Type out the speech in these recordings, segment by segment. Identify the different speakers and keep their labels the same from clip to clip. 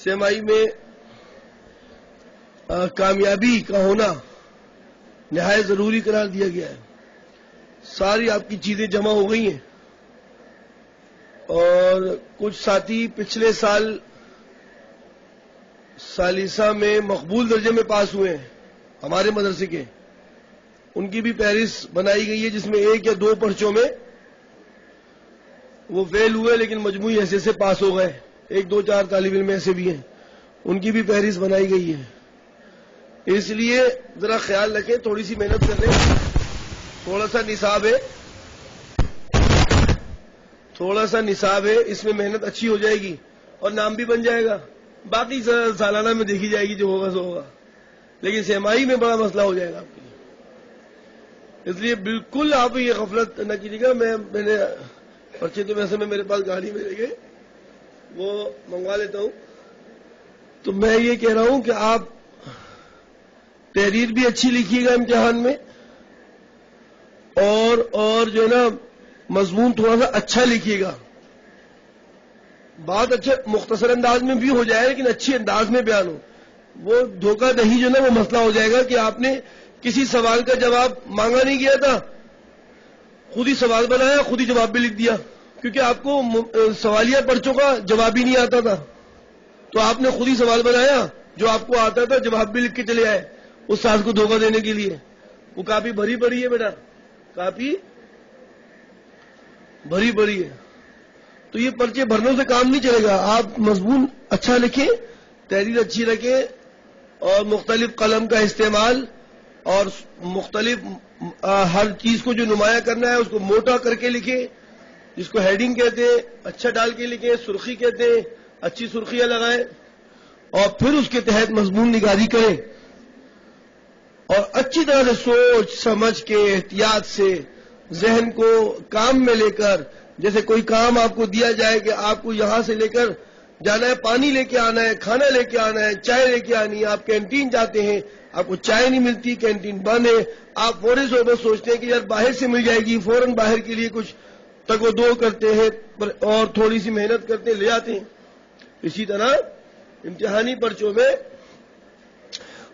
Speaker 1: سیمائی میں کامیابی کا ہونا نہایت ضروری قرار دیا گیا ہے. ساری آپ کی چیزیں جمع ہو گئی ہیں اور کچھ ساتھی پچھلے سال ثالثہ میں مقبول درجے میں پاس ہوئے ہیں ہمارے مدرسے کے. ان کی بھی فہرست بنائی گئی ہے جس میں 1 یا 2 پرچوں میں وہ فیل ہوئے لیکن مجموعی حیثیت سے پاس ہو گئے. 1 2 4 طالب علم ایسے بھی ہیں, ان کی بھی فہرست بنائی گئی ہے. اس لیے ذرا خیال رکھیں, تھوڑی سی محنت کر لیں. تھوڑا سا نصاب ہے, اس میں محنت اچھی ہو جائے گی اور نام بھی بن جائے گا. باقی سالانہ میں دیکھی جائے گی, جو ہوگا سو ہوگا, لیکن سیمائی میں بڑا مسئلہ ہو جائے گا آپ کے لیے. اس لیے بالکل آپ یہ غفلت نہ کیجیے گا. میں نے پرچے تو ویسے میں میرے پاس گاڑی میں رہ گئے, وہ منگوا لیتا ہوں. تو میں یہ کہہ رہا ہوں کہ آپ تحریر بھی اچھی لکھیے گا امتحان میں, اور جو ہے نا مضمون تھوڑا سا اچھا لکھیے گا. بات اچھا مختصر انداز میں بھی ہو جائے لیکن اچھی انداز میں بیان ہو. وہ دھوکہ دہی جو نا وہ مسئلہ ہو جائے گا کہ آپ نے کسی سوال کا جواب مانگا نہیں گیا تھا, خود ہی سوال بنایا, خود ہی جواب بھی لکھ دیا, کیونکہ آپ کو سوالیہ پرچوں کا جواب ہی نہیں آتا تھا. تو آپ نے خود ہی سوال بنایا, جو آپ کو آتا تھا جواب بھی لکھ کے چلے آئے استاد کو دھوکہ دینے کے لیے. وہ کاپی بھری پڑی ہے بیٹا, کاپی بھری پڑی ہے. تو یہ پرچے بھرنوں سے کام نہیں چلے گا. آپ مضمون اچھا لکھیں, تحریر اچھی رکھیں, اور مختلف قلم کا استعمال, اور مختلف ہر چیز کو جو نمایاں کرنا ہے اس کو موٹا کر کے لکھیں, جس کو ہیڈنگ کہتے ہیں, اچھا ڈال کے لکھیں. سرخی کہتے ہیں, اچھی سرخیاں لگائیں, اور پھر اس کے تحت مضمون نگاری کریں. اور اچھی طرح سے سوچ سمجھ کے احتیاط سے ذہن کو کام میں لے کر, جیسے کوئی کام آپ کو دیا جائے کہ آپ کو یہاں سے لے کر جانا ہے, پانی لے کے آنا ہے, کھانا لے کے آنا ہے, چائے لے کے آنی ہے. آپ کینٹین جاتے ہیں, آپ کو چائے نہیں ملتی, کینٹین بند ہے, آپ فوری طور پر سوچتے ہیں کہ یار باہر سے مل جائے گی, فوراً باہر کے لیے کچھ تگ و دو کرتے ہیں اور تھوڑی سی محنت کرتے ہیں, لے آتے ہیں. اسی طرح امتحانی پرچوں میں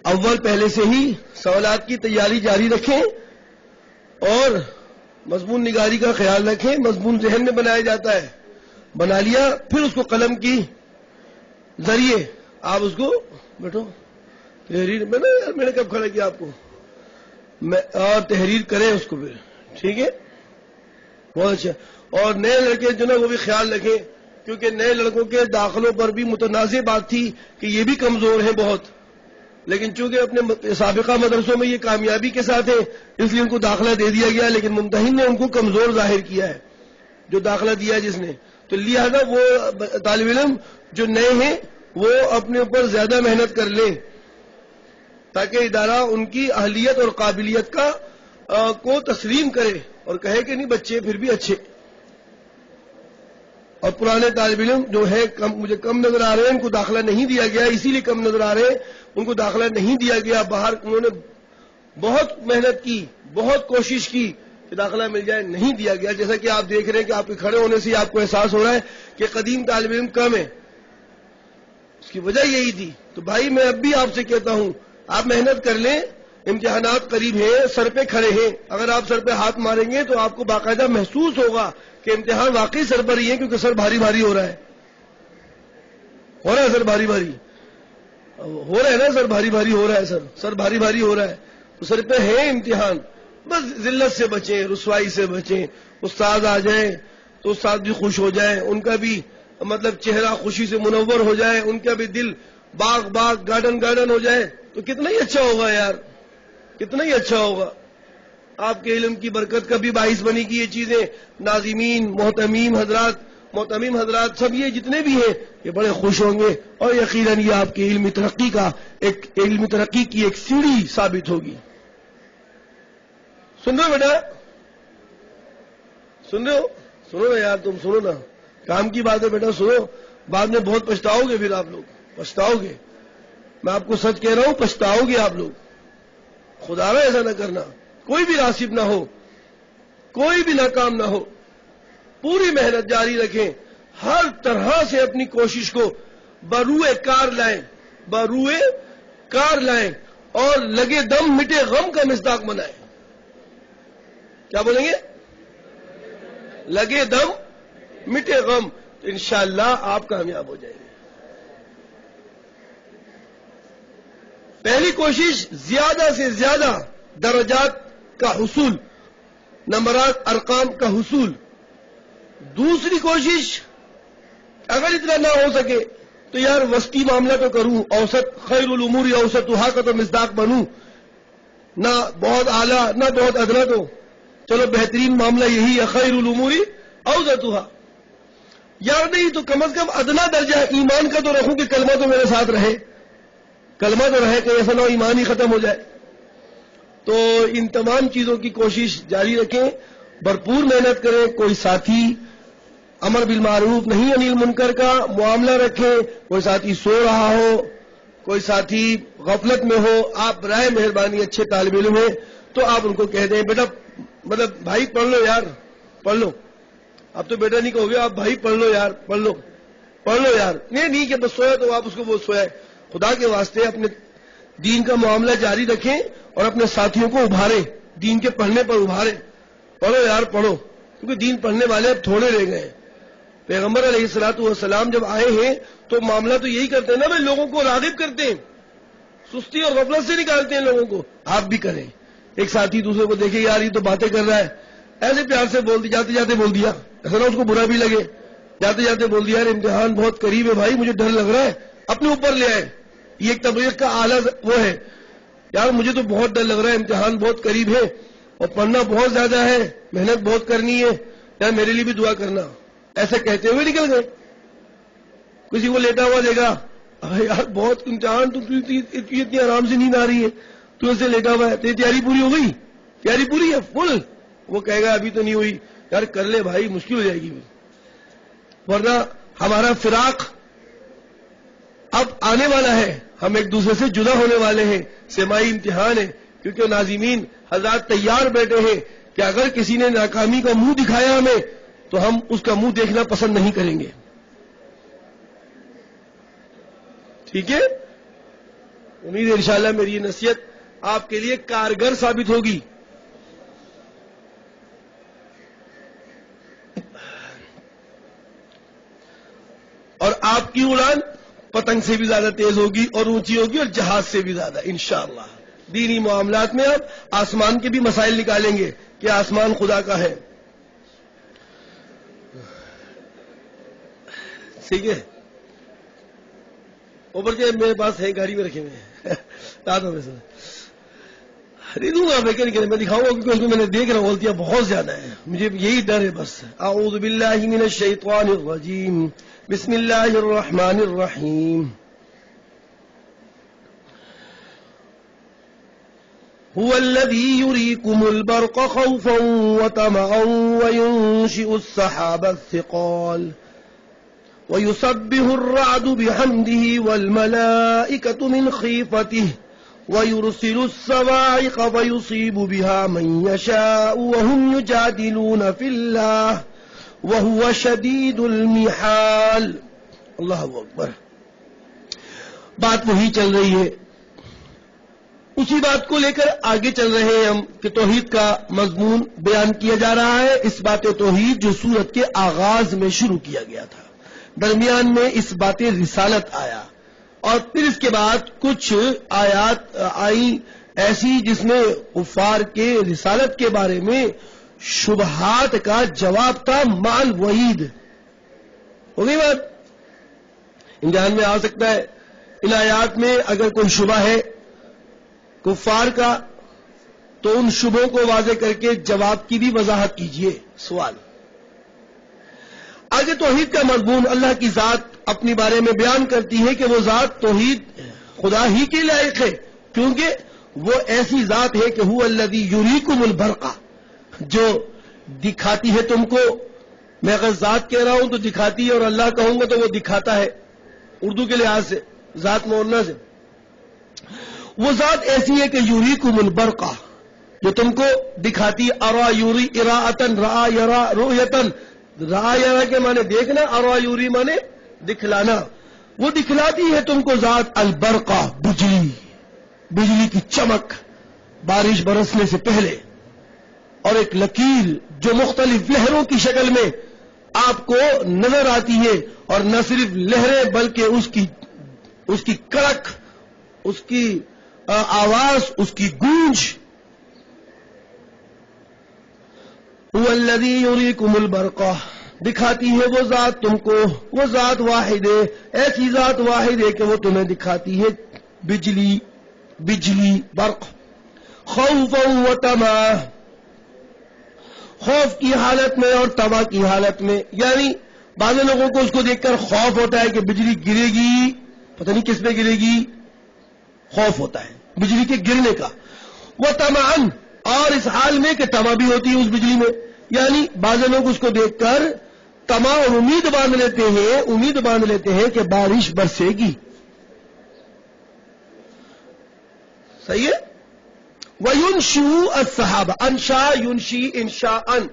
Speaker 1: اول پہلے سے ہی سوالات کی تیاری جاری رکھیں اور مضمون نگاری کا خیال رکھیں. مضمون ذہن میں بنایا جاتا ہے, بنا لیا, پھر اس کو قلم کی ذریعے آپ اس کو بیٹھو تحریر میں نے کب کھڑا کیا آپ کو, اور تحریر کریں اس کو پھر. ٹھیک ہے, بہت اچھا. اور نئے لڑکے جو نا وہ بھی خیال رکھیں, کیونکہ نئے لڑکوں کے داخلوں پر بھی متنازع بات تھی کہ یہ بھی کمزور ہیں بہت, لیکن چونکہ اپنے سابقہ مدرسوں میں یہ کامیابی کے ساتھ ہے اس لیے ان کو داخلہ دے دیا گیا, لیکن ممتحن نے ان کو کمزور ظاہر کیا ہے جو داخلہ دیا جس نے. تو لہذا وہ طالب علم جو نئے ہیں وہ اپنے اوپر زیادہ محنت کر لیں تاکہ ادارہ ان کی اہلیت اور قابلیت کو تسلیم کرے اور کہے کہ نہیں بچے پھر بھی اچھے. اور پرانے طالب علم جو ہے مجھے کم نظر آ رہے ہیں, ان کو داخلہ نہیں دیا گیا, اسی لیے کم نظر آ رہے ہیں, ان کو داخلہ نہیں دیا گیا. باہر انہوں نے بہت محنت کی, بہت کوشش کی کہ داخلہ مل جائے, نہیں دیا گیا. جیسا کہ آپ دیکھ رہے ہیں کہ آپ کے کھڑے ہونے سے آپ کو احساس ہو رہا ہے کہ قدیم طالب علم کم ہے. اس کی وجہ یہی تھی. تو بھائی میں اب بھی آپ سے کہتا ہوں, آپ محنت کر لیں, امتحانات قریب ہیں, سر پہ کھڑے ہیں. اگر آپ سر پہ ہاتھ ماریں گے تو آپ کو باقاعدہ محسوس ہوگا کہ امتحان واقعی سر پر ہی ہے, کیونکہ سر بھاری بھاری ہو رہا ہے. ہو رہا ہے سر بھاری بھاری ہو رہا ہے نا, سر بھاری بھاری ہو رہا ہے, سر بھاری بھاری ہو رہا ہے. تو سر پہ ہے امتحان. بس ذلت سے بچیں, رسوائی سے بچیں. استاد آ جائیں تو استاد بھی خوش ہو جائیں, ان کا بھی مطلب چہرہ خوشی سے منور ہو جائے, ان کا بھی دل باغ باغ گارڈن گارڈن ہو جائے, تو کتنا ہی اچھا ہوگا یار, کتنا ہی اچھا ہوگا. آپ کے علم کی برکت کا بھی باعث بنی کہ یہ چیزیں ناظمین محتمیم حضرات سب یہ جتنے بھی ہیں یہ بڑے خوش ہوں گے, اور یقیناً یہ آپ کے علمی ترقی کی ایک سیڑھی ثابت ہوگی. سن رہے ہو بیٹا, سن رہے ہو, سنو نا یار, تم سنو نا, کام کی بات ہے بیٹا, سنو. بعد میں بہت پچھتاؤ گے, پھر آپ لوگ پچھتاؤ گے. میں آپ کو سچ کہہ رہا ہوں, پچھتاؤ گے آپ لوگ. خدا نہ ایسا نہ کرنا, کوئی بھی راسب نہ ہو, کوئی بھی ناکام نہ ہو. پوری محنت جاری رکھیں, ہر طرح سے اپنی کوشش کو بروئے کار لائیں، بروئے کار لائیں اور لگے دم مٹے غم کا مصداق بنائیں. کیا بولیں گے؟ لگے دم مٹے غم. تو انشاءاللہ آپ کامیاب ہو جائیں گے. پہلی کوشش زیادہ سے زیادہ درجات کا حصول، نمبرات ارقام کا حصول. دوسری کوشش اگر اتنا نہ ہو سکے تو یار وسطی معاملہ تو کروں، اوسط، خیر الامور اوسطھا کا تو مصداق بنوں، نہ بہت اعلیٰ نہ بہت ادنا. تو چلو بہترین معاملہ یہی ہے، خیر الامور اوسطھا. یار نہیں تو کم از کم ادنا درجہ ایمان کا تو رکھوں کہ کلمہ تو میرے ساتھ رہے، کلمہ تو رہے کہ ایسا نہ ہو ایمان ہی ختم ہو جائے. تو ان تمام چیزوں کی کوشش جاری رکھیں، بھرپور محنت کریں. کوئی ساتھی امر بالمعروف نہیں انیل منکر کا معاملہ رکھے، کوئی ساتھی سو رہا ہو، کوئی ساتھی غفلت میں ہو، آپ برائے مہربانی اچھے طالب علم ہیں تو آپ ان کو کہہ دیں بیٹا مطلب بھائی پڑھ لو یار، پڑھ لو. اب تو بیٹا نہیں کہو گے، آپ بھائی پڑھ لو یار، پڑھ لو، پڑھ لو یار. نہیں کہ بس سویا تو آپ اس کو وہ سویا. خدا کے واسطے اپنے دین کا معاملہ جاری رکھیں اور اپنے ساتھیوں کو ابھاریں، دین کے پڑھنے پر ابھاریں. پڑھو یار پڑھو، کیونکہ دین پڑھنے والے اب تھوڑے رہ گئے ہیں. پیغمبر علیہ الصلوۃ والسلام جب آئے ہیں تو معاملہ تو یہی کرتے ہیں نا بھائی، لوگوں کو راغب کرتے ہیں، سستی اور غفلت سے نکالتے ہیں لوگوں کو. آپ بھی کریں. ایک ساتھی دوسرے کو دیکھے یار یہ تو باتیں کر رہا ہے، ایسے پیار سے بول دی، جاتے جاتے بول دیا، ایسا نہ اس کو برا بھی لگے. جاتے جاتے بول دیا یار امتحان بہت قریب ہے بھائی، مجھے ڈر لگ رہا ہے، اپنے اوپر لے آئے. یہ ایک تبلیغ کا اعلیٰ وہ ہے، یار مجھے تو بہت ڈر لگ رہا ہے، امتحان بہت قریب ہے اور پڑھنا بہت زیادہ ہے، محنت بہت کرنی ہے، یار میرے لیے بھی دعا کرنا. ایسے کہتے ہوئے نکل گئے. کسی کو لیٹا ہوا دیکھا، یار بہت امتحان، تو اتنی آرام سے نیند آ رہی ہے، تو ایسے لیٹا ہوا ہے، تیری تیاری پوری ہو گئی؟ تیاری پوری ہے فل. وہ کہے گا ابھی تو نہیں ہوئی. یار کر لے بھائی، مشکل ہو جائے گی، ورنہ ہمارا فراق اب آنے والا ہے، ہم ایک دوسرے سے جدا ہونے والے ہیں. سماعی امتحان ہے، کیونکہ ناظمین حضرات تیار بیٹھے ہیں کہ اگر کسی نے ناکامی کا منہ دکھایا ہمیں تو ہم اس کا منہ دیکھنا پسند نہیں کریں گے. ٹھیک ہے؟ امید ہے انشاءاللہ میری یہ نصیحت آپ کے لیے کارگر ثابت ہوگی. اور آپ کی اڑان پتنگ سے بھی زیادہ تیز ہوگی اور اونچی ہوگی اور جہاز سے بھی زیادہ انشاءاللہ. دینی معاملات میں آپ آسمان کے بھی مسائل نکالیں گے کہ آسمان خدا کا ہے. ٹھیک ہے؟ اوپر کے میرے پاس ہے، گاڑی میں رکھے ہوئے ہیں، نہیں دوں گا میں دکھاؤں گا کیونکہ اس میں میں نے دیکھ رہا ہوں غلطیاں بہت زیادہ ہیں، مجھے یہی ڈر ہے بس. اعوذ باللہ من الشیطان الرجیم، بسم اللہ الرحمن الرحیم. هو الذي يريكم البرق خوفا وطمعا وينشئ السحاب الثقال ويسبح الرعد بحمده والملائكة من خيفته ويرسل الصواعق فيصيب بها من يشاء وهم يجادلون في الله وهو شديد المحال. اللہ اکبر. بات وہی چل رہی ہے، اسی بات کو لے کر آگے چل رہے ہیں ہم کہ توحید کا مضمون بیان کیا جا رہا ہے. اس بات توحید جو سورت کے آغاز میں شروع کیا گیا تھا، درمیان میں اس بات رسالت آیا اور پھر اس کے بعد کچھ آیات آئیں ایسی جس میں کفار کے رسالت کے بارے میں شبہات کا جواب تھا مال وعید. ہو گئی بات؟ امتحان میں آ سکتا ہے. ان آیات میں اگر کوئی شبہ ہے کفار کا تو ان شبہوں کو واضح کر کے جواب کی بھی وضاحت کیجیے. سوال آگے توحید کا مضمون اللہ کی ذات اپنی بارے میں بیان کرتی ہے کہ وہ ذات توحید خدا ہی کے لائق ہے، کیونکہ وہ ایسی ذات ہے کہ هو الذی یریکم البرق، جو دکھاتی ہے تم کو. میں اگر ذات کہہ رہا ہوں تو دکھاتی ہے، اور اللہ کہوں گا تو وہ دکھاتا ہے اردو کے لحاظ سے، ذات مورنا سے. وہ ذات ایسی ہے کہ یریکم البرق، جو تم کو دکھاتی. ارا یوری اراءتن، را یرا رؤیتن. را یرا کے معنی دیکھنا، ارا یوری معنی دکھلانا. وہ دکھلاتی ہے تم کو ذات البرقہ، بجلی، بجلی کی چمک بارش برسنے سے پہلے، اور ایک لکیر جو مختلف لہروں کی شکل میں آپ کو نظر آتی ہے، اور نہ صرف لہریں بلکہ اس کی کڑک، اس کی آواز، اس کی گونج. هو الذی یریکم البرقہ، دکھاتی ہے وہ ذات تم کو، وہ ذات واحد ہے، ایسی ذات واحد ہے کہ وہ تمہیں دکھاتی ہے بجلی برق. خوفا و طمعا، خوف کی حالت میں اور طمع کی حالت میں. یعنی بعض لوگوں کو اس کو دیکھ کر خوف ہوتا ہے کہ بجلی گرے گی، پتہ نہیں کس پہ گرے گی، خوف ہوتا ہے بجلی کے گرنے کا. وہ طمعا، اور اس حال میں کہ طمع بھی ہوتی ہے اس بجلی میں. یعنی بعض لوگ اس کو دیکھ کر طمع اور امید باندھ لیتے ہیں کہ بارش برسے گی. صحیح ہے. وَيُنْشِئُ السَّحَابَ، انشا ينشی انشاءً،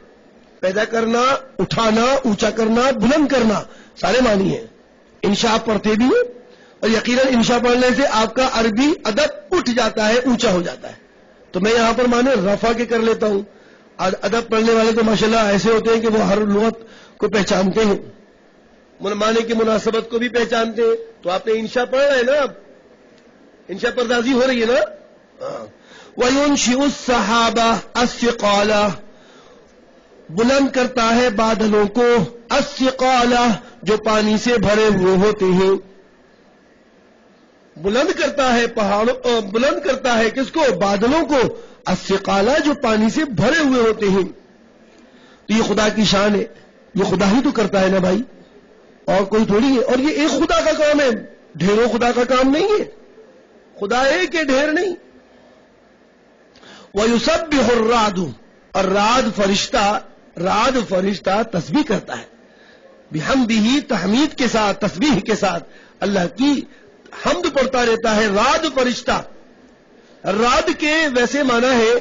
Speaker 1: پیدا کرنا، اٹھانا، اونچا کرنا، بلند کرنا، سارے معنی ہیں. انشاء پڑھتے بھی ہیں، اور یقیناً انشاء پڑھنے سے آپ کا عربی ادب اٹھ جاتا ہے، اونچا ہو جاتا ہے. تو میں یہاں پر معنی رفع کے کر لیتا ہوں. ادب پڑھنے والے تو ماشاءاللہ ایسے ہوتے ہیں کہ وہ ہر لغت کو پہچانتے ہیں، معنی کی مناسبت کو بھی پہچانتے ہیں. تو آپ نے انشاء پڑھ رہے ہیں نا، اب انشاء پردازی ہو رہی ہے نا. وَيُنْشِئُ السَّحَابَ الثِّقَالَ، بلند کرتا ہے بادلوں کو، الثِّقَالَ جو پانی سے بھرے ہوئے ہوتے ہیں. بلند کرتا ہے پہاڑوں، بلند کرتا ہے کس کو؟ بادلوں کو. الثقالہ جو پانی سے بھرے ہوئے ہوتے ہیں. تو یہ خدا کی شان ہے، یہ خدا ہی تو کرتا ہے نا بھائی، اور کوئی تھوڑی ہے. اور یہ ایک خدا کا کام ہے، ڈھیروں خدا کا کام نہیں ہے. خدا ایک ہے، ڈھیر نہیں. وَيُسَبِّحُ الرَّعْدُ، اور رعد فرشتہ تسبیح کرتا ہے. بحمدہ، تحمید کے ساتھ، تسبیح کے ساتھ اللہ کی حمد پڑھتا رہتا ہے. رعد فرشتہ، رعد کے ویسے معنی ہے،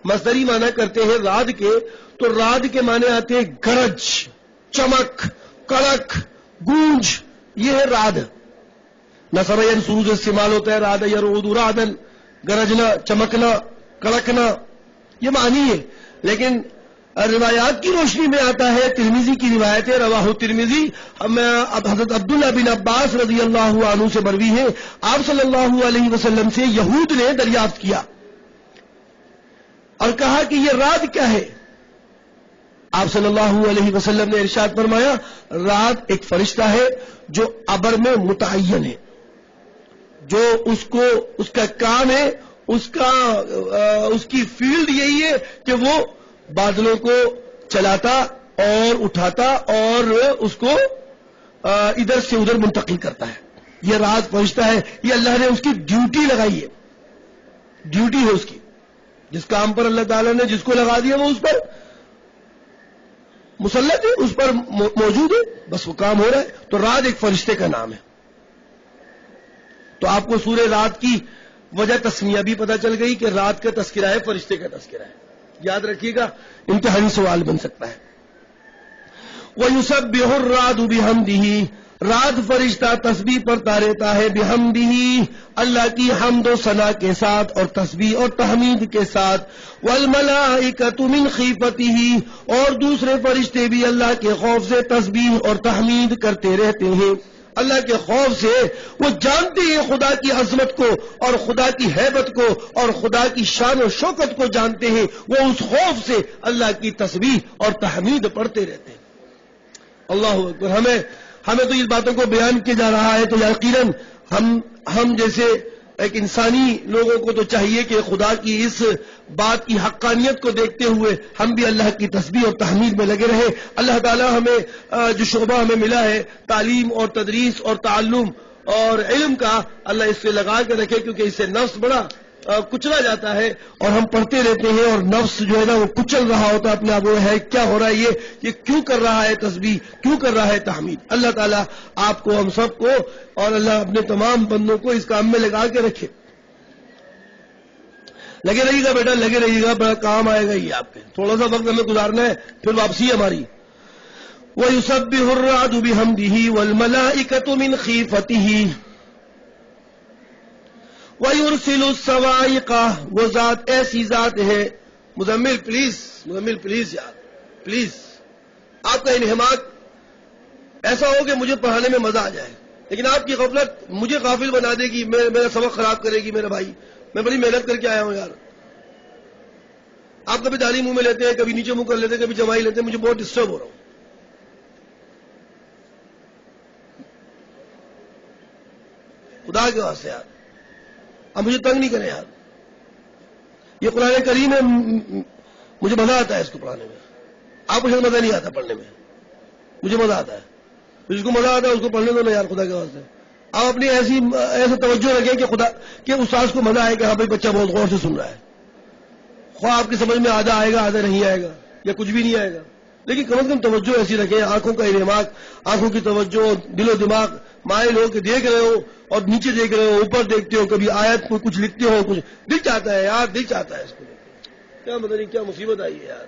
Speaker 1: مصدری معنی کرتے ہیں رعد کے، تو رعد کے معنی آتے ہیں گرج، چمک، کڑک، گونج. یہ ہے رعد. نصر ینصر سے استعمال ہوتا ہے رعد یرعد رعدن، گرجنا، چمکنا، کڑکنا، یہ معنی ہے. لیکن روایات کی روشنی میں آتا ہے، ترمذی کی روایت ہے، رواہ ترمذی، حضرت عبداللہ بن عباس رضی اللہ عنہ سے مروی ہے، آپ صلی اللہ علیہ وسلم سے یہود نے دریافت کیا اور کہا کہ یہ رعد کیا ہے. آپ صلی اللہ علیہ وسلم نے ارشاد فرمایا، رعد ایک فرشتہ ہے جو ابر میں متعین ہے، جو اس کا کام ہے، اس کی فیلڈ یہی ہے کہ وہ بادلوں کو چلاتا اور اٹھاتا اور اس کو ادھر سے ادھر منتقل کرتا ہے. یہ رعد فرشتہ ہے، یہ اللہ نے اس کی ڈیوٹی لگائی ہے، ڈیوٹی ہے اس کی. جس کام پر اللہ تعالیٰ نے جس کو لگا دیا وہ اس پر مسلط ہے، اس پر موجود ہے، بس وہ کام ہو رہا ہے. تو رعد ایک فرشتے کا نام ہے. تو آپ کو سورہ رعد کی وجہ تسمیہ بھی پتہ چل گئی کہ رعد کا تذکرہ ہے، فرشتے کا تذکرہ ہے. یاد رکھیے گا، امتحانی سوال بن سکتا ہے. وَيُسَبِّحُ الرَّعْدُ بِحَمْدِهِ، رعد فرشتہ تسبیح پڑھتا رہتا ہے، بِحَمْدِهِ اللہ کی حمد و ثنا کے ساتھ اور تسبیح اور تحمید کے ساتھ. وَالْمَلَائِكَةُ مِنْ خِيفَتِهِ، اور دوسرے فرشتے بھی اللہ کے خوف سے تسبیح اور تحمید کرتے رہتے ہیں. اللہ کے خوف سے وہ جانتے ہیں خدا کی عظمت کو اور خدا کی ہیبت کو اور خدا کی شان و شوکت کو جانتے ہیں. وہ اس خوف سے اللہ کی تسبیح اور تحمید پڑھتے رہتے ہیں. اللہ اکبر. ہمیں تو اس باتوں کو بیان کیا جا رہا ہے، تو یقیناً ہم جیسے ایک انسانی لوگوں کو تو چاہیے کہ خدا کی اس بات کی حقانیت کو دیکھتے ہوئے ہم بھی اللہ کی تسبیح اور تحمید میں لگے رہے. اللہ تعالیٰ ہمیں جو شعبہ ہمیں ملا ہے تعلیم اور تدریس اور تعلم اور علم کا، اللہ اس سے لگا کے رکھے، کیونکہ اس سے نفس بڑا کچلا جاتا ہے اور ہم پڑھتے رہتے ہیں اور نفس جو ہے نا وہ کچل رہا ہوتا ہے اپنے آپ. وہ ہے کیا ہو رہا ہے، یہ کیوں کر رہا ہے تسبیح، کیوں کر رہا ہے تحمید. اللہ تعالیٰ آپ کو، ہم سب کو، اور اللہ اپنے تمام بندوں کو اس کام میں لگا کے رکھے. لگے رہیے گا بیٹا، لگے رہیے گا، بڑا کام آئے گا یہ آپ کے. تھوڑا سا وقت ہمیں گزارنا ہے، پھر واپسی ہماری. وَيُسَبِّحُ الرَّعْدُ بِحَمْدِهِ وَالْمَلَائِكَةُ مِنْ خِيفَتِهِ وَيُرْسِلُ الصَّوَاعِقَ، وہ ذات ایسی ذات ہے. مزمل پلیز یار پلیز، آپ کا انہماک ایسا ہو کہ مجھے پڑھانے میں مزہ آ جائے، لیکن آپ کی غفلت مجھے غافل بنا دے گی، میرا سبق خراب کرے گی. میرے بھائی میں بڑی محنت کر کے آیا ہوں یار. آپ کبھی داڑھی منہ میں لیتے ہیں، کبھی نیچے منہ کر لیتے ہیں، کبھی جمائی لیتے ہیں، مجھے بہت ڈسٹرب ہو رہا ہوں. خدا کے واسطے یار اب مجھے تنگ نہیں کریں یار. یہ قرآن کریم ہے، مجھے مزہ آتا ہے اس کو پڑھانے میں. آپ کو شاید مزہ نہیں آتا پڑھنے میں، مجھے مزہ آتا ہے. جس کو مزہ آتا ہے اس کو پڑھنے دو نا یار خدا کے واسطے. آپ اپنی ایسے توجہ رکھیں کہ خدا کہ استاذ کو مزہ آئے کہ ہاں بھائی بچہ بہت غور سے سن رہا ہے. خواہ آپ کی سمجھ میں آدھا آئے گا آدھا نہیں آئے گا یا کچھ بھی نہیں آئے گا، لیکن کم از کم توجہ ایسی رکھیں، آنکھوں کا انہماک، آنکھوں کی توجہ، دل و دماغ مائل ہو کہ دیکھ رہے ہو اور نیچے دیکھ رہے ہو، اوپر دیکھتے ہو، کبھی آیت کو کچھ لکھتے ہو، کچھ دل چاہتا ہے یار، دل چاہتا ہے اس کو. کیا مطلب نہیں، کیا مصیبت آئی ہے یار.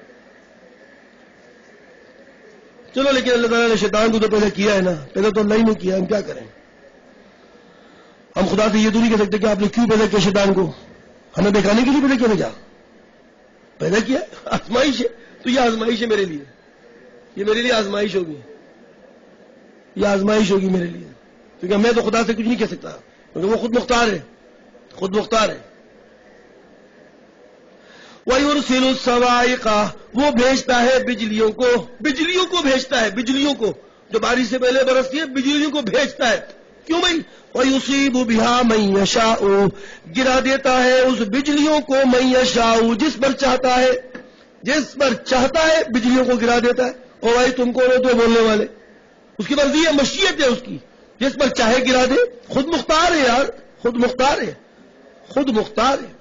Speaker 1: چلو لیکن اللہ تعالیٰ نے شیطان کو تو پیدا کیا ہے نا، پیدا تو اللہ ہی نے کیا، ہم کیا کریں. ہم خدا سے یہ تو نہیں کہہ سکتے کہ آپ نے کیوں پیدا کیا شیطان کو، ہمیں بہکانے کے لیے پیدا کیا؟ نہیں، پیدا کیا آزمائش ہے. تو یہ آزمائش ہے میرے لیے، یہ میرے لیے آزمائش ہوگی، یہ آزمائش ہوگی میرے لیے، کیونکہ میں تو خدا سے کچھ نہیں کہہ سکتا، کیونکہ وہ خود مختار ہے، خود مختار ہے. وَيُرْسِلُ الصَّوَاعِقَ، وہ بھیجتا ہے بجلیوں کو، بجلیوں کو بھیجتا ہے، بجلیوں کو جو بارش سے پہلے برستی ہے، بجلیوں کو بھیجتا ہے. کیوں بھائی؟ وَيُصِيبُ بِهَا مَن يَشَاءُ، گرا دیتا ہے اس بجلیوں کو مَن يَشَاءُ، جس پر چاہتا ہے، جس پر چاہتا ہے بجلیوں کو گرا دیتا ہے. اور بھائی تم کون ہو تو بولنے والے؟ اس کی مرضی ہے، مشیت ہے اس کی، جس پر چاہے گرا دے. خود مختار ہے یار، خود مختار ہے، خود مختار ہے.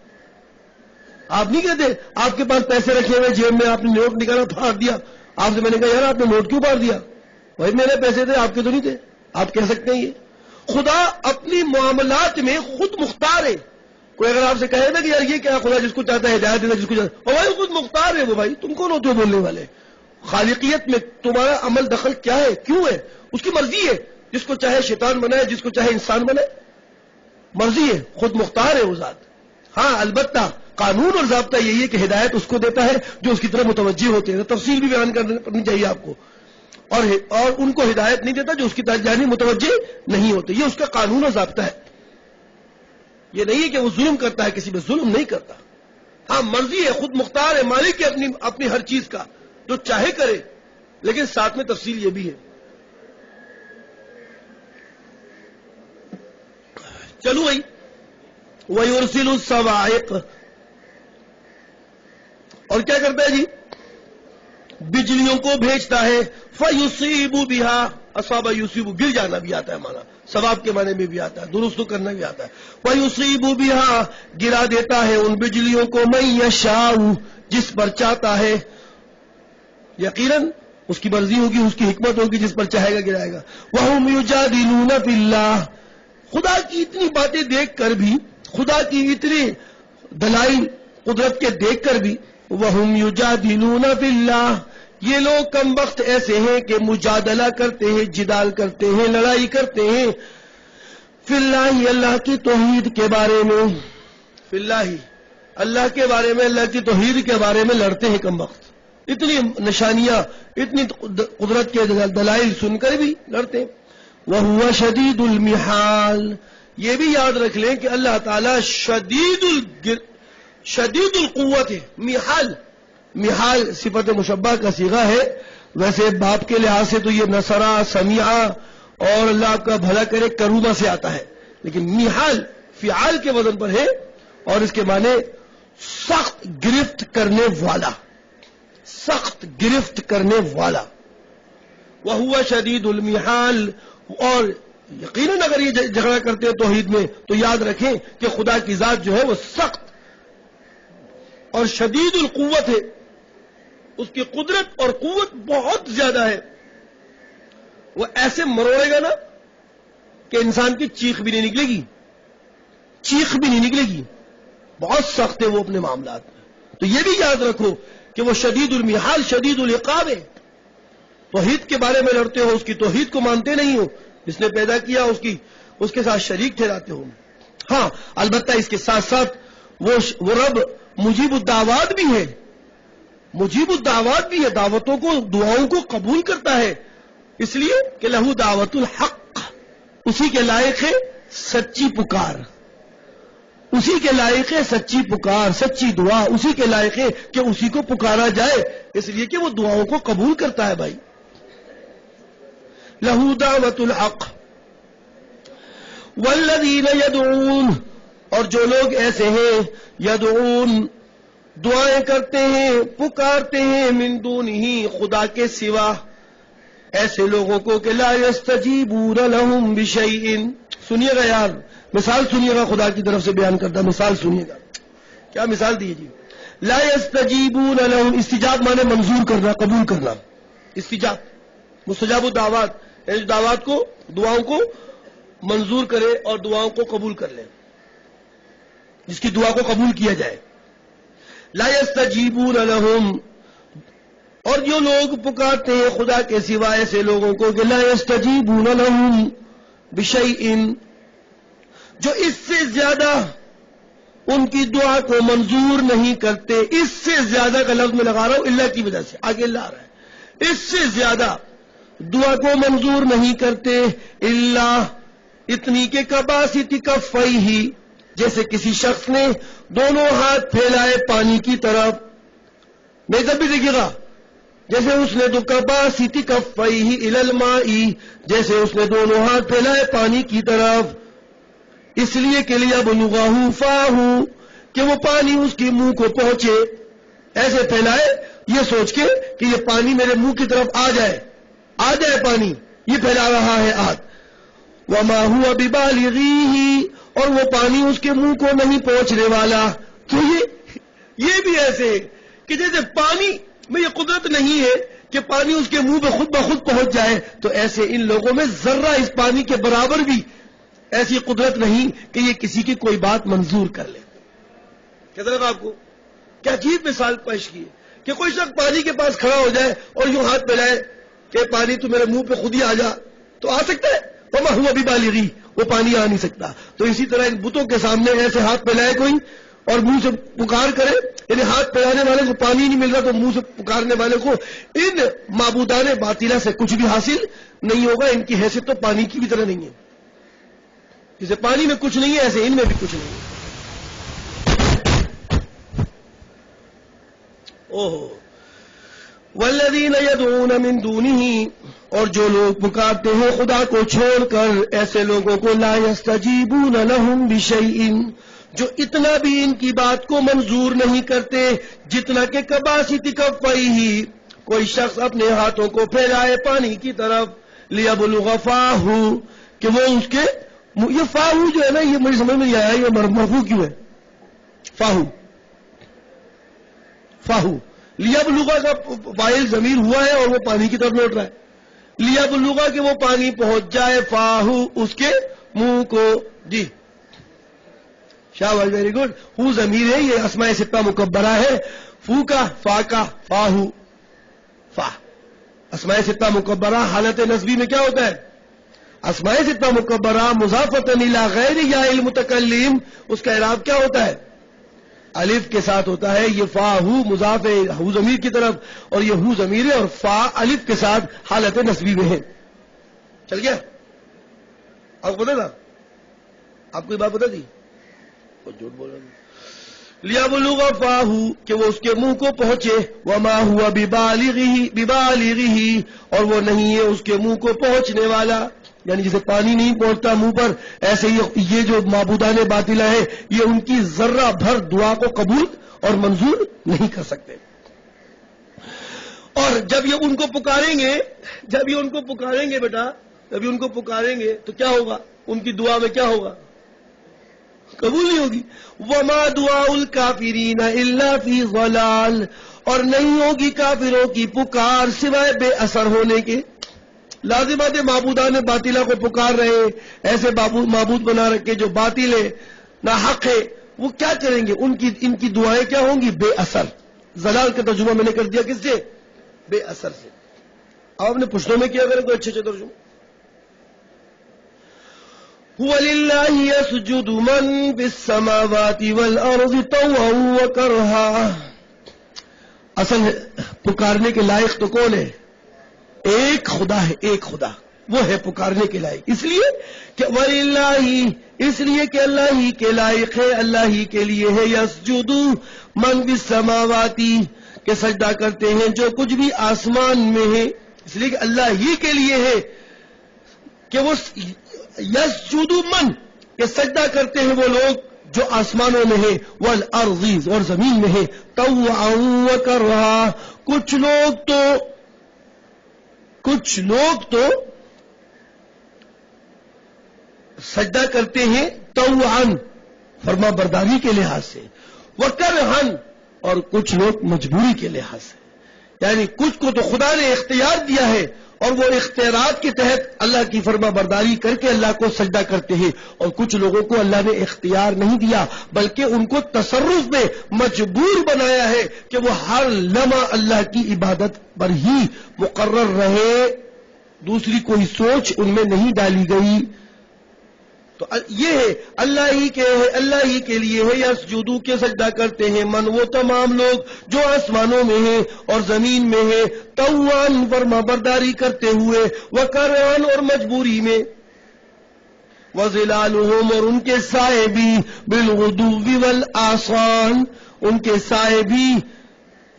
Speaker 1: آپ نہیں کہتے آپ کے پاس پیسے رکھے ہوئے جیب میں، آپ نے نوٹ نکالا پھاڑ دیا، آپ سے میں نے کہا یار آپ نے نوٹ کیوں پھاڑ دیا؟ بھائی میرے پیسے تھے، آپ کے تو نہیں تھے. آپ کہہ سکتے ہیں یہ. خدا اپنی معاملات میں خود مختار ہے. کوئی اگر آپ سے کہے نا کہ یار یہ کیا، خدا جس کو چاہتا ہے ہدایت دیتا ہے، جس کو چاہتا ہے، اور بھائی خود مختار ہے وہ. بھائی تم کون ہوتے ہو بولنے والے؟ خالقیت میں تمہارا عمل دخل کیا ہے، کیوں ہے؟ اس کی مرضی ہے، جس کو چاہے شیطان بنائے، جس کو چاہے انسان بنائے، مرضی ہے، خود مختار ہے وہ ذات. ہاں البتہ قانون اور ضابطہ یہی ہے کہ ہدایت اس کو دیتا ہے جو اس کی طرف متوجہ ہوتے ہیں. تفصیل بھی بیان کرنی چاہیے آپ کو. اور ان کو ہدایت نہیں دیتا جو اس کی طرف یعنی متوجہ نہیں ہوتے. یہ اس کا قانون اور ضابطہ ہے. یہ نہیں ہے کہ وہ ظلم کرتا ہے، کسی پہ ظلم نہیں کرتا. ہاں مرضی ہے، خود مختار ہے، مالک ہے اپنی ہر چیز کا، جو چاہے کرے. لیکن ساتھ میں تفصیل یہ بھی ہے. چلو بھائی، وَيُرْسِلُ الصَّوَاعِقَ، اور کیا کرتا ہے جی؟ بجلیوں کو بھیجتا ہے. فَيُصِيبُ بِهَا، اصاب یصیب، گر جانا بھی آتا ہے مانا، ثواب کے معنی میں بھی آتا ہے، درست کرنا بھی آتا ہے. وَيُصِيبُ بِهَا، گرا دیتا ہے ان بجلیوں کو مَن يَشَاءُ، جس پر چاہتا ہے. یقیناً اس کی مرضی ہوگی، اس کی حکمت ہوگی، جس پر چاہے گا گرائے گا. وَهُمْ يُجَادِلُونَ فِي اللَّهِ، خدا کی اتنی باتیں دیکھ کر بھی، خدا کی اتنی دلائل قدرت کے دیکھ کر بھی، وَهُمْ يُجَادِلُونَ فِي اللَّهِ، یہ لوگ کم وقت ایسے ہیں کہ مجادلہ کرتے ہیں، جدال کرتے ہیں، لڑائی کرتے ہیں فی اللہ، اللہ کی توحید کے بارے میں، فی اللہ، اللہ کے بارے میں، اللہ کی توحید کے بارے میں لڑتے ہیں کم وقت. اتنی نشانیاں، اتنی قدرت کے دلائل سن کر بھی لڑتے ہیں. وَهُوَ شَدِيدُ الْمِحَالِ، یہ بھی یاد رکھ لیں کہ اللہ تعالیٰ شدید القوت ہے. محال صفت مشبہ کا صیغہ ہے. ویسے باپ کے لحاظ سے تو یہ نصرہ، سمیعہ اور اللہ آپ کا بھلا کرے کروبہ سے آتا ہے، لیکن محال فعال کے وزن پر ہے، اور اس کے معنی سخت گرفت کرنے والا، سخت گرفت کرنے والا. وَهُوَ شَدِيدُ الْمِحَالِ، اور یقیناً اگر یہ جھگڑا کرتے ہیں توحید میں تو یاد رکھیں کہ خدا کی ذات جو ہے وہ سخت اور شدید القوت ہے. اس کی قدرت اور قوت بہت زیادہ ہے. وہ ایسے مروڑے گا نا کہ انسان کی چیخ بھی نہیں نکلے گی، چیخ بھی نہیں نکلے گی. بہت سخت ہے وہ اپنے معاملات میں. تو یہ بھی یاد رکھو کہ وہ شدید المحال، شدید العقاب ہے. توحید کے بارے میں لڑتے ہو، اس کی توحید کو مانتے نہیں ہو، جس نے پیدا کیا اس کے ساتھ شریک ٹھہراتے ہو. ہاں البتہ اس کے ساتھ ساتھ وہ رب مجیب الدعوات بھی ہے، مجیب الدعوات بھی ہے، دعوتوں کو، دعاؤں کو قبول کرتا ہے، اس لیے کہ لہو دعوت الحق، اسی کے لائق ہے سچی پکار، اسی کے لائق ہے سچی پکار، سچی دعا اسی کے لائق ہے کہ اسی کو پکارا جائے، اس لیے کہ وہ دعاؤں کو قبول کرتا ہے. بھائی لہو دعوت الحق والذین یدعون، اور جو لوگ ایسے ہیں یدعون دعائیں کرتے ہیں، پکارتے ہیں، من دونہ خدا کے سوا، ایسے لوگوں کو کہ لا یستجیبون لہم بشیء. سنیے گا یار، مثال سنیے گا، خدا کی طرف سے بیان کرتا مثال سنیے گا. کیا مثال دی جی؟ لا یستجیبون لہم، استجاب مانے منظور کرنا، قبول کرنا. استجاب مستجاب الدعوات، یعنی دعوات کو، دعاؤں کو منظور کرے اور دعاؤں کو قبول کر لے، جس کی دعا کو قبول کیا جائے. لا یستجیبون لہم، اور جو لوگ پکارتے ہیں خدا کے سوا ایسے لوگوں کو کہ لا یستجیبون لہم بشیء، جو اس سے زیادہ ان کی دعا کو منظور نہیں کرتے. اس سے زیادہ کا لفظ میں لگا رہا ہوں اللہ کی وجہ سے، آگے اللہ آ رہا ہے، اس سے زیادہ دعا کو منظور نہیں کرتے. اللہ اتنی کے کباسط کفیہ، جیسے کسی شخص نے دونوں ہاتھ پھیلائے پانی کی طرف. میں جب بھی دیکھیے گا، جیسے اس نے دو کباسط کفیہ الی الماء، جیسے اس نے دونوں ہاتھ پھیلائے پانی کی طرف، اس لیے کہ لیبلغہ فاہ، کہ وہ پانی اس کے منہ کو پہنچے. ایسے پھیلائے یہ سوچ کے کہ یہ پانی میرے منہ کی طرف آ جائے پانی، یہ پھیلا رہا ہے ہاتھ. وما هو ببالغیہ، اور وہ پانی اس کے منہ کو نہیں پہنچنے والا. تو یہ بھی ایسے کہ جیسے پانی میں یہ قدرت نہیں ہے کہ پانی اس کے منہ پہ خود بخود پہنچ جائے، تو ایسے ان لوگوں میں ذرہ اس پانی کے برابر بھی ایسی قدرت نہیں کہ یہ کسی کی کوئی بات منظور کر لے. کیسا لگا آپ کو؟ کیا عجیب مثال پیش کی کہ کوئی شخص پانی کے پاس کھڑا ہو جائے اور یوں ہاتھ پھیلائے کہ پانی تو میرے منہ پہ خود ہی آ جا، تو آ سکتا ہے؟ وما هو ببالغیہ، وہ پانی آ نہیں سکتا. تو اسی طرح ان بتوں کے سامنے ایسے ہاتھ پھیلائے کوئی اور منہ سے پکار کرے، یعنی ہاتھ پھیلانے والے کو پانی نہیں مل رہا تو منہ سے پکارنے والے کو ان معبودان باطلہ سے کچھ بھی حاصل نہیں ہوگا. ان کی حیثیت تو پانی کی بھی طرح نہیں ہے، جیسے پانی میں کچھ نہیں ہے ایسے ان میں بھی کچھ نہیں ہے. اوہ والذین یدعون من دونہ، اور جو لوگ پکارتے ہیں خدا کو چھوڑ کر ایسے لوگوں کو لا یستجیبون لہم بشیء، جو اتنا بھی ان کی بات کو منظور نہیں کرتے جتنا کہ کباسط کفیہ، کوئی شخص اپنے ہاتھوں کو پھیلائے پانی کی طرف، لیبلغ فاہ، کہ وہ اس کے، یہ فاہو جو ہے نا، یہ مجھے سمجھ میں نہیں آیا یہ مرفوع کیوں ہے؟ فاہو لیبلغ کا فاعل ضمیر ہوا ہے اور وہ پانی کی طرف لوٹ رہا ہے. لیبلغ کہ وہ پانی پہنچ جائے، فاہو اس کے منہ کو. جی شاباش، ویری گڈ. ہو ضمیر ہے، یہ اسماء ستہ مکبرہ ہے. فو کا، فا کا، فاہو، فا اسماء ستہ مکبرہ. حالت نصبی میں کیا ہوتا ہے؟ اسماء ستہ مکبرہ مضافۃ الی غیر یا المتکلم، اس کا اعراب کیا ہوتا ہے؟ الف کے ساتھ ہوتا ہے. یہ فا ہو مضاف ہے ہو ضمیر کی طرف، اور یہ ہو ضمیر ہے اور فا الف کے ساتھ حالت نصبی میں ہے. چل گیا؟ آپ کو پتا تھا؟ آپ کو یہ بات پتا تھی؟ جھوٹ بول رہا ہوں. لیبلغ فاہ، کہ وہ اس کے منہ کو پہنچے. وما هو ببالغہ، اور وہ نہیں ہے اس کے منہ کو پہنچنے والا. یعنی جسے پانی نہیں پہنچتا منہ پر، ایسے ہی یہ جو معبودان باطلہ ہے یہ ان کی ذرہ بھر دعا کو قبول اور منظور نہیں کر سکتے. اور جب یہ ان کو پکاریں گے بیٹا، جب یہ ان کو پکاریں گے تو کیا ہوگا؟ ان کی دعا میں کیا ہوگا؟ قبول نہیں ہوگی. وما دعاء الکافرین الا فی ضلال، اور نہیں ہوگی کافروں کی پکار سوائے بے اثر ہونے کے. لازمات معبودان باطلہ کو پکار رہے، ایسے معبود بنا رکھے جو باطل ہے، ناحق ہے، وہ کیا کریں گے؟ ان کی دعائیں کیا ہوں گی؟ بے اثر. ضلال کا ترجمہ میں نے کر دیا کس سے؟ بے اثر سے. اب اپنے پشتوں میں کیا کریں کوئی اچھے ترجمے. هو للہ يسجد من في السماوات والارض طوعا وكرها. اصل پکارنے کے لائق تو کون ہے؟ ایک خدا ہے، ایک خدا وہ ہے پکارنے کے لائق. اس لیے کہ وَلِلَّهِ، اس لیے کہ اللہ ہی کے لائق ہے، اللہ ہی کے لیے ہے. یسجد من فی السماوات، کہ سجدہ کرتے ہیں جو کچھ بھی آسمان میں ہے. اس لیے کہ اللہ ہی کے لیے ہے کہ وہ یسجد من، کہ سجدہ کرتے ہیں وہ لوگ جو آسمانوں میں ہے، والارض، اور زمین میں ہے. طوعا وکرہا، کچھ لوگ تو سجدہ کرتے ہیں طوعا، فرما برداری کے لحاظ سے، وکرہن، اور کچھ لوگ مجبوری کے لحاظ سے. یعنی کچھ کو تو خدا نے اختیار دیا ہے اور وہ اختیارات کے تحت اللہ کی فرما برداری کر کے اللہ کو سجدہ کرتے ہیں، اور کچھ لوگوں کو اللہ نے اختیار نہیں دیا بلکہ ان کو تصرف میں مجبور بنایا ہے کہ وہ ہر لمحہ اللہ کی عبادت پر ہی مقرر رہے، دوسری کوئی سوچ ان میں نہیں ڈالی گئی. تو یہ ہے اللہ ہی کے لیے ہے. یسجدو، کے سجدہ کرتے ہیں، من، وہ تمام لوگ جو آسمانوں میں ہیں اور زمین میں ہیں، طوعاً، فرما برداری کرتے ہوئے، وکرہاً، اور مجبوری میں، وظلالہم، اور ان کے سائے بھی، بالغدو والآصال، ان کے سائے بھی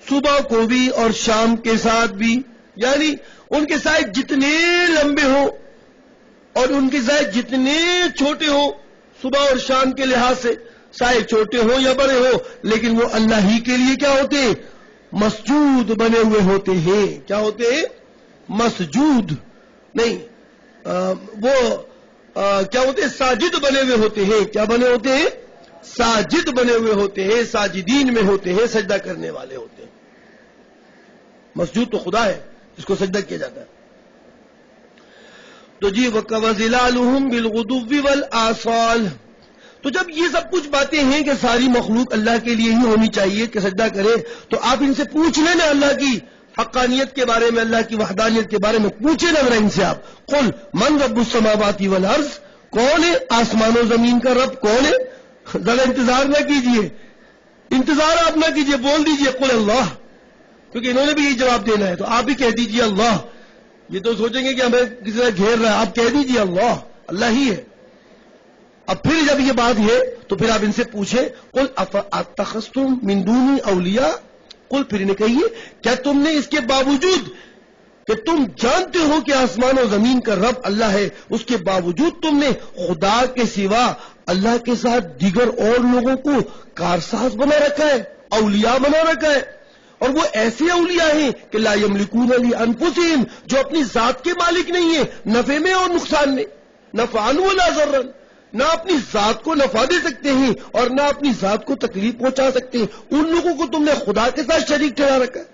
Speaker 1: صبح کو بھی اور شام کے ساتھ بھی. یعنی ان کے سائے جتنے لمبے ہوں اور ان کے سائے جتنے چھوٹے ہوں، صبح اور شام کے لحاظ سے، سائے چھوٹے ہوں یا بڑے ہوں، لیکن وہ اللہ ہی کے لیے کیا ہوتے ہیں؟ مسجود بنے ہوئے ہوتے ہیں. کیا ہوتے ہیں؟ مسجود نہیں، وہ کیا ہوتے ہیں؟ ساجد بنے ہوئے ہوتے ہیں. کیا بنے ہوتے ہیں؟ ساجد بنے ہوئے ہوتے ہیں، ساجدین میں ہوتے ہیں، سجدہ کرنے والے ہوتے ہیں. مسجود تو خدا ہے جس کو سجدہ کیا جاتا ہے. تو جی وَظِلَالُهُمْ بِالْغُدُوِّ وَالْآصَالِ. تو جب یہ سب کچھ باتیں ہیں کہ ساری مخلوق اللہ کے لیے ہی ہونی چاہیے کہ سجدہ کرے، تو آپ ان سے پوچھ لیں نا اللہ کی حقانیت کے بارے میں، اللہ کی وحدانیت کے بارے میں پوچھیں نا ذرا ان سے. آپ قُلْ مَنْ رَبُّ السَّمَاوَاتِ وَالْأَرْضِ، کون ہے آسمان و زمین کا رب کون ہے؟ ذرا انتظار نہ کیجئے، انتظار آپ نہ کیجئے، بول دیجئے قُلْ اللہ، کیونکہ انہوں نے بھی یہی جواب دینا ہے. تو آپ بھی کہہ دیجئے اللہ. یہ تو سوچیں گے کہ ہمیں کسی طرح گھیر رہا ہے. آپ کہہ دیجئے اللہ ہی ہے. اب پھر جب یہ بات ہے تو پھر آپ ان سے پوچھیں قُلْ أَفَأَتَّخَذْتُم مِّن دُونِي أَوْلِيَاءَ. قُلْ پھر انہیں کہیے کیا تم نے اس کے باوجود کہ تم جانتے ہو کہ آسمان و زمین کا رب اللہ ہے، اس کے باوجود تم نے خدا کے سوا اللہ کے ساتھ دیگر اور لوگوں کو کارساز بنا رکھا ہے، اولیاء بنا رکھا ہے. اور وہ ایسے اولیاء ہیں کہ لا یملکون لانفسہم، جو اپنی ذات کے مالک نہیں ہیں، نفع میں اور نقصان میں، نفعا ولا ضرا، نہ اپنی ذات کو نفع دے سکتے ہیں اور نہ اپنی ذات کو تکلیف پہنچا سکتے ہیں. ان لوگوں کو تم نے خدا کے ساتھ شریک ٹھہرا رکھا ہے.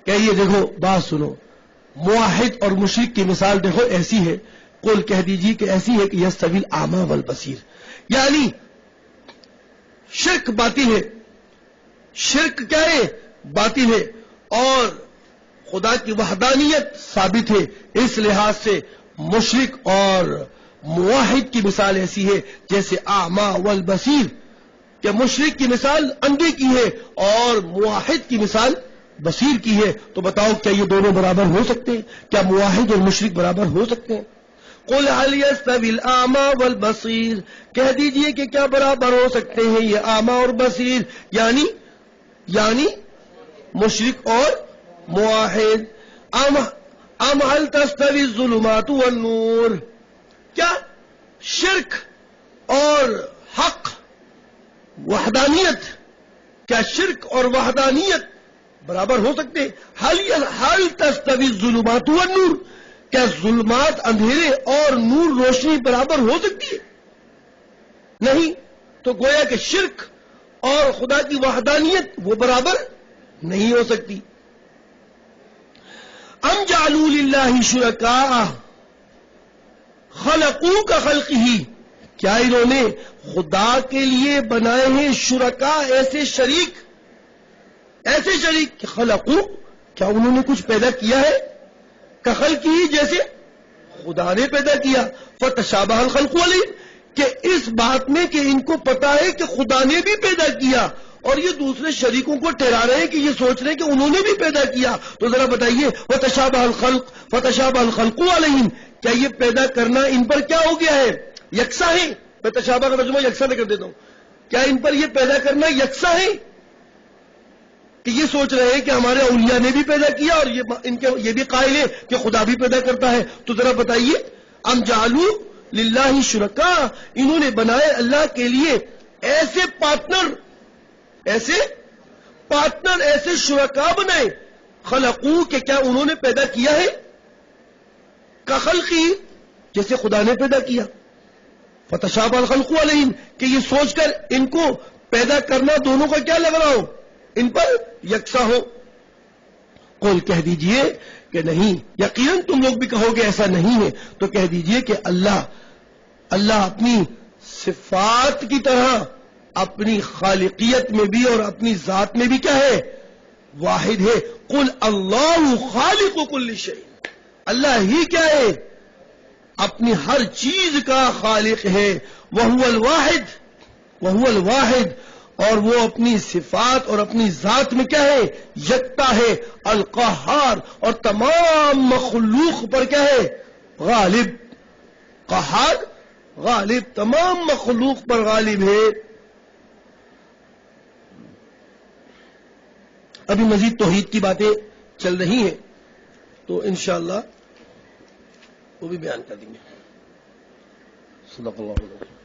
Speaker 1: کہیے دیکھو بات سنو، موحد اور مشرک کی مثال دیکھو ایسی ہے. قل کہہ دیجیے کہ ایسی ہے کہ یستوی الاعمی والبصیر، یعنی شرک باطل ہے، شرک کیا ہے؟ باطل ہے، اور خدا کی وحدانیت ثابت ہے. اس لحاظ سے مشرک اور موحد کی مثال ایسی ہے جیسے اعمی والبصیر، کہ مشرک کی مثال اندھے کی ہے اور موحد کی مثال بصیر کی ہے. تو بتاؤ کیا یہ دونوں برابر ہو سکتے ہیں؟ کیا موحد اور مشرک برابر ہو سکتے ہیں؟ قل هل يستوي الاعمى والبصير، کہہ دیجئے کہ کیا برابر ہو سکتے ہیں یہ اعمی اور بصیر، یعنی مشرک اور موحد. ام هل تستوي الظلمات والنور، کیا شرک اور حق وحدانیت، کیا شرک اور وحدانیت برابر ہو سکتے ہیں؟ حل تستوی الظلمات والنور، کیا ظلمات اندھیرے اور نور روشنی برابر ہو سکتی ہے؟ نہیں. تو گویا کہ شرک اور خدا کی وحدانیت وہ برابر نہیں ہو سکتی. ام جعلوا للہ شرکاء خلقوا کخلقہ، کیا انہوں نے خدا کے لیے بنائے ہیں شرکاء، ایسے شریک کہ خلقوا، کیا انہوں نے کچھ پیدا کیا ہے؟ کخلقہ جیسے خدا نے پیدا کیا. فتشابہ الخلق علیہم کہ اس بات میں کہ ان کو پتا ہے کہ خدا نے بھی پیدا کیا اور یہ دوسرے شریکوں کو ٹھہرا رہے ہیں کہ یہ سوچ رہے ہیں کہ انہوں نے بھی پیدا کیا. تو ذرا بتائیے فتشابہ الخلق علیہم کیا یہ پیدا کرنا ان پر کیا ہو گیا ہے؟ یکساں ہے. میں تشابہ کا ترجمہ یکساں کر دیتا ہوں. کیا ان پر یہ پیدا کرنا یکساں ہے کہ یہ سوچ رہے ہیں کہ ہمارے اولیاء نے بھی پیدا کیا اور یہ بھی قائل ہے کہ خدا بھی پیدا کرتا ہے؟ تو ذرا بتائیے ام جعلوا للہ شرکاء انہوں نے بنائے اللہ کے لیے ایسے پارٹنر ایسے شرکاء بنائے خلقو کہ کیا انہوں نے پیدا کیا ہے؟ کخلقہ جیسے خدا نے پیدا کیا. فتشابہ الخلق علیہم کہ یہ سوچ کر ان کو پیدا کرنا دونوں کا کیا لگ رہا ہو، ان پر یکساں ہو. قل کہہ دیجئے کہ نہیں، یقیناً تم لوگ بھی کہو گے ایسا نہیں ہے، تو کہہ دیجئے کہ اللہ اپنی صفات کی طرح اپنی خالقیت میں بھی اور اپنی ذات میں بھی کیا ہے؟ واحد ہے. قل اللہ خالق کل شیء اللہ ہی کیا ہے؟ اپنی ہر چیز کا خالق ہے. وہو الواحد اور وہ اپنی صفات اور اپنی ذات میں کیا ہے؟ یکتا ہے. القہار اور تمام مخلوق پر کیا ہے؟ غالب. قہار غالب تمام مخلوق پر غالب ہے. ابھی مزید توحید کی باتیں چل رہی ہیں تو انشاءاللہ وہ بھی بیان کر دیں گے. صدق اللہ علیہ وسلم.